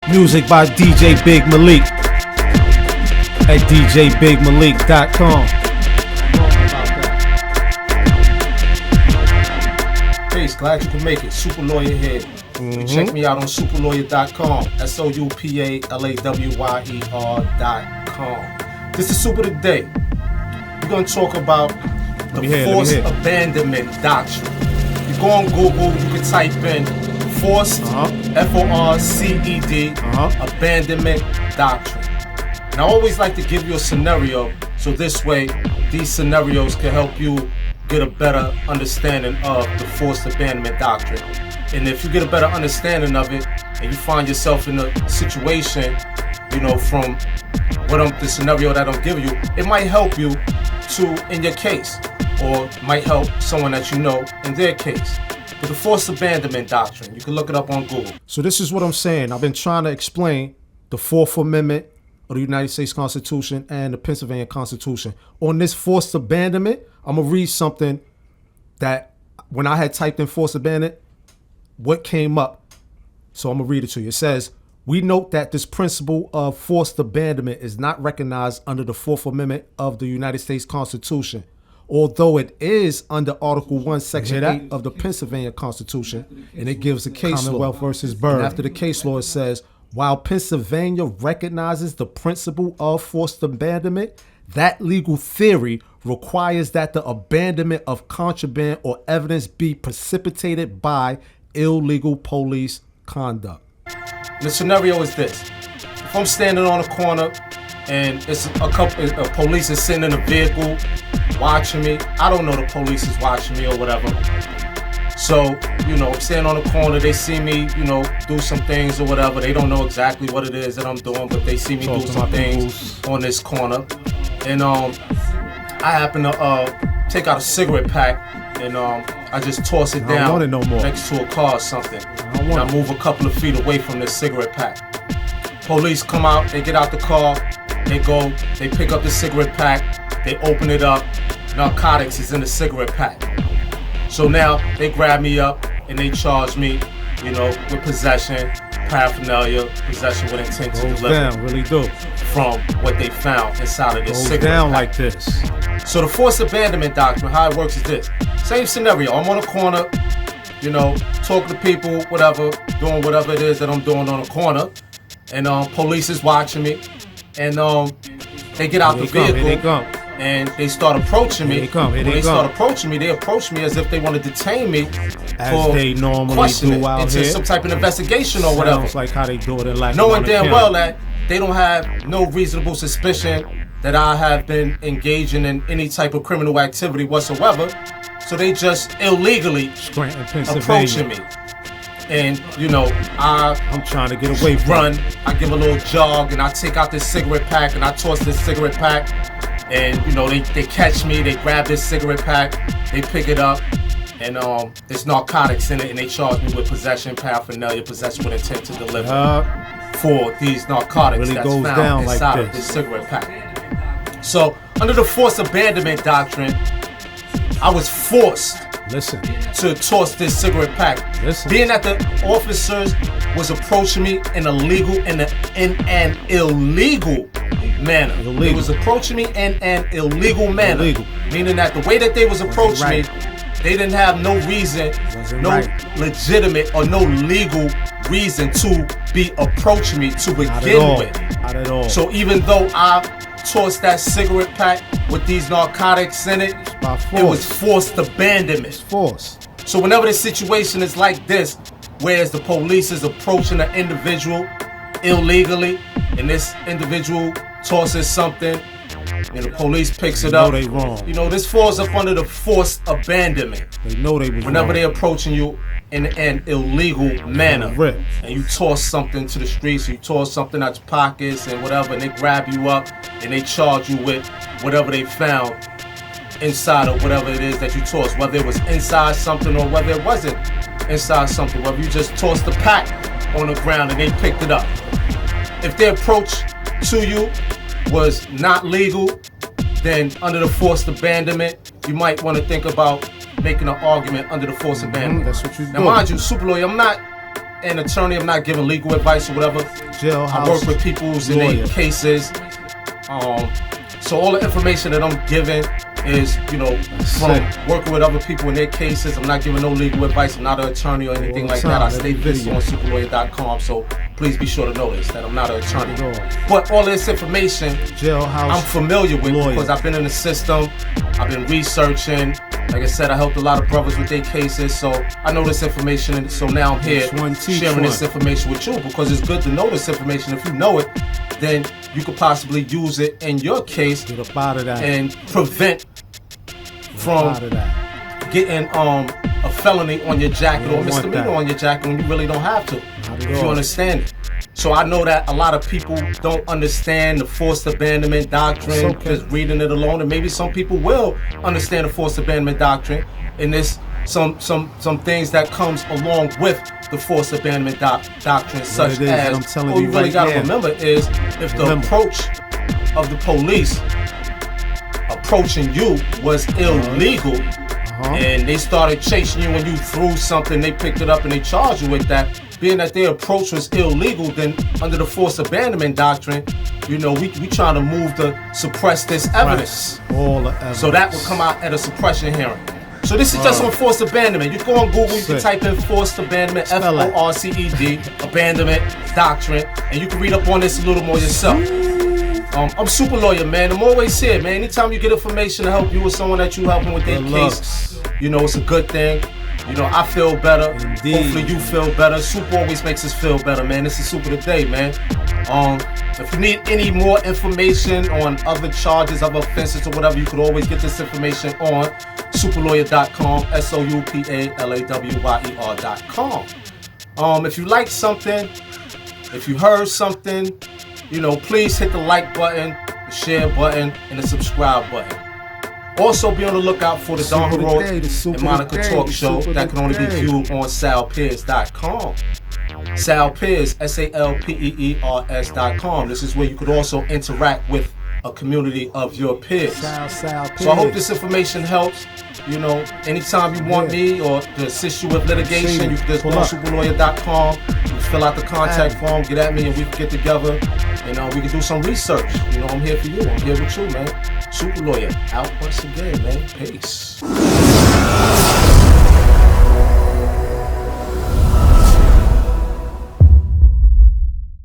Music by DJ Big Malik at djbigmalik.com. Peace, glad you can make it. Soupalawyer here. Check me out on Soupalawyer.com. SOUPALAWYER.com. This is Super Today. We're going to talk about the forced abandonment doctrine. You go on Google, you can type in forced, F-O-R-C-E-D, abandonment doctrine. And I always like to give you a scenario, so this way these scenarios can help you get a better understanding of the forced abandonment doctrine. And if you get a better understanding of it, and you find yourself in a situation, you know, from the scenario that I'm giving you, it might help you in your case, or might help someone that you know in their case. But the forced abandonment doctrine, you can look it up on Google. So this is what I'm saying. I've been trying to explain the Fourth Amendment of the United States Constitution and the Pennsylvania Constitution. On this forced abandonment, I'm going to read something that when I had typed in forced abandonment, what came up. So I'm going to read it to you. It says, we note that this principle of forced abandonment is not recognized under the Fourth Amendment of the United States Constitution, although it is under Article 1, Section 8 of the Pennsylvania Constitution, and it gives a case law. Versus Byrd. And after the case law, it says, while Pennsylvania recognizes the principle of forced abandonment, that legal theory requires that the abandonment of contraband or evidence be precipitated by illegal police conduct. The scenario is this. If I'm standing on a corner and it's a police is sitting in a vehicle watching me, I don't know the police is watching me or whatever. So, you know, I'm standing on the corner, they see me, you know, do some things or whatever. They don't know exactly what it is that I'm doing, but they see me do some things on this corner. And I happen to take out a cigarette pack and I just toss it down next to a car or something. And I move a couple of feet away from this cigarette pack. Police come out, they get out the car, they go, they pick up the cigarette pack, they open it up, narcotics is in the cigarette pack. So now they grab me up and they charge me, you know, with possession, paraphernalia, possession with intent to deliver. Down, really do. From what they found inside of this cigarette down pack. Like this. So the forced abandonment doctrine, how it works is this. Same scenario, I'm on a corner, you know, talking to people, whatever, doing whatever it is that I'm doing on a corner. And police is watching me. And they get out the vehicle. And they start approaching me. When they start approaching me, they approach me as if they want to detain me for they normally questioning do out into here. Some type of investigation or whatever. Sounds like how they do it in life. Knowing damn well that they don't have no reasonable suspicion that I have been engaging in any type of criminal activity whatsoever. So they just illegally approaching me. And, you know, I'm trying to get away from it. I give a little jog and I take out this cigarette pack and I toss this cigarette pack. And, you know, they catch me, they grab this cigarette pack, they pick it up, and there's narcotics in it, and they charge me with possession, paraphernalia, possession with intent to deliver for these narcotics really that's found inside like of this cigarette pack. So, under the forced abandonment doctrine, I was forced to toss this cigarette pack. Being that the officers was approaching me in an illegal manner. They was approaching me in an illegal manner. Meaning that the way that they was approaching me, they didn't have no reason, legitimate or no legal reason to be approaching me to begin with. Not at all. So even though I tossed that cigarette pack with these narcotics in it, it was forced abandonment. It's forced. So whenever the situation is like this, whereas the police is approaching an individual illegally, and this individual tosses something, and the police picks it up. They wrong. You know, this falls up under the forced abandonment. They know they was whenever they're approaching you in an illegal manner, and you toss something to the streets, you toss something out your pockets and whatever, and they grab you up and they charge you with whatever they found inside of whatever it is that you tossed, whether it was inside something or whether it wasn't inside something, whether you just tossed the pack on the ground and they picked it up. If their approach to you was not legal, then under the forced abandonment, you might want to think about making an argument under the forced abandonment. That's what you do. Now, mind you, Soupalawyer, I'm not an attorney, I'm not giving legal advice or whatever. I work with people's in their cases. So all the information that I'm giving is, from working with other people in their cases. I'm not giving no legal advice. I'm not an attorney or anything like that. I state this on Soupalawyer.com, so please be sure to notice that I'm not an attorney. But all this information, I'm familiar with because I've been in the system. I've been researching. Like I said, I helped a lot of brothers with their cases, so I know this information, and so now I'm here sharing this information with you because it's good to know this information. If you know it, then you could possibly use it in your case and prevent from getting a felony on your jacket or misdemeanor on your jacket when you really don't have to, if you understand it. So I know that a lot of people don't understand the forced abandonment doctrine just reading it alone, and maybe some people will understand the forced abandonment doctrine, and there's some things that comes along with the forced abandonment doctrine, such as all you really gotta remember is if the approach of the police approaching you was illegal, and they started chasing you when you threw something, they picked it up and they charged you with that. Being that their approach was illegal, then under the forced abandonment doctrine, we trying to move to suppress this evidence. All the evidence. So that would come out at a suppression hearing. So this is just on forced abandonment. You go on Google, you can type in forced abandonment, FORCED, abandonment doctrine, and you can read up on this a little more yourself. I'm Soupalawyer, man. I'm always here, man. Anytime you get information to help you with someone that you helping with their case, it's a good thing. I feel better. Indeed. Hopefully you feel better. Soup always makes us feel better, man. This is Soup of the Day, man. If you need any more information on other charges, other offenses or whatever, you could always get this information on Soupalawyer.com, SOUPALAWYER.com. If you like something, if you heard something, please hit the like button, the share button, and the subscribe button. Also, be on the lookout for the Don Heroic and Monica Talk Show that can only be viewed on salpeers.com. Salpeers, SALPEERS.com. This is where you could also interact with a community of your peers. So I hope this information helps. Anytime you want me or to assist you with litigation, you can just go on Soupalawyer.com. You fill out the contact form, get at me, and we can get together and we can do some research. I'm here for you. I'm here with you, man. Soupalawyer out once again, man. Peace.